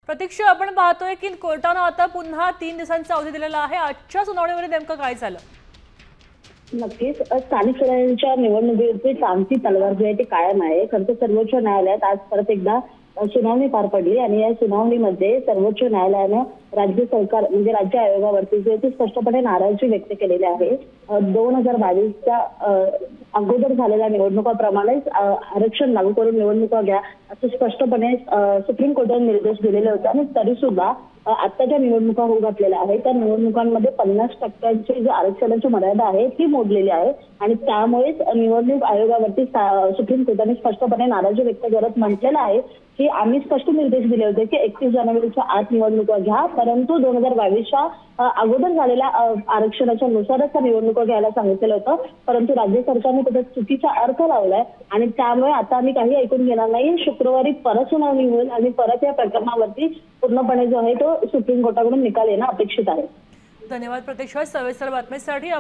प्रतीक्षा, आपण पाहतोय की कोर्टाने आता पुन्हा 3 दिवसांचा अवधी दिलेला आहे। आजच्या सुनावणीमध्ये नेमकं काय झालं? नक्कीच स्थानिक स्वराज्याच्या निवडणुकीवरती ट्रम्पची तलवार जी आहे ती कायम आहे। खरं तर सर्वोच्च न्यायालयात आज परत एकदा सुनावणी पार पडली आणि या सुनावणीमध्ये सर्वोच्च न्यायालयाने राज्य सरकार म्हणजे राज्य आयोगावरती जे ते स्पष्टपणे नाराजी व्यक्त केलेली आहे। 2022च्या अगोदर झालेल्या निवडणुकांप्रमाणेच आरक्षण लागू करून निवडणुका घ्या असं स्पष्टपणे सुप्रीम कोर्टाने निर्देश दिलेले होते आणि तरी सुद्धा आता ज्या निवडणुका होऊ घातलेल्या आहेत त्या निवडणुकांमध्ये 50% जी आरक्षणाची मर्यादा आहे ती मोडलेली आहे आणि त्यामुळेच निवडणूक आयोगावरती सुप्रीम कोर्टाने स्पष्टपणे नाराजी व्यक्त करत म्हटलेलं आहे की आम्ही स्पष्ट निर्देश दिले होते की 31 जानेवारीच्या आत निवडणुका घ्या, परंतु 2022च्या अगोदर झालेल्या आरक्षणाच्या नुसारच त्या निवडणुका घ्यायला सांगितलेलं होतं। परंतु राज्य सरकारने त्याचा चुकीचा अर्थ लावलाय आणि त्यामुळे आता आम्ही काही ऐकून घेणार नाही। शुक्रवारी परत सुनावणी होईल आणि परत या प्रकरणावरती पूर्णपणे जो आहे तो सुप्रीम कोर्टाकडून निकाल येणं अपेक्षित आहे। धन्यवाद प्रतीक्षा, सविस्तर बातमीसाठी।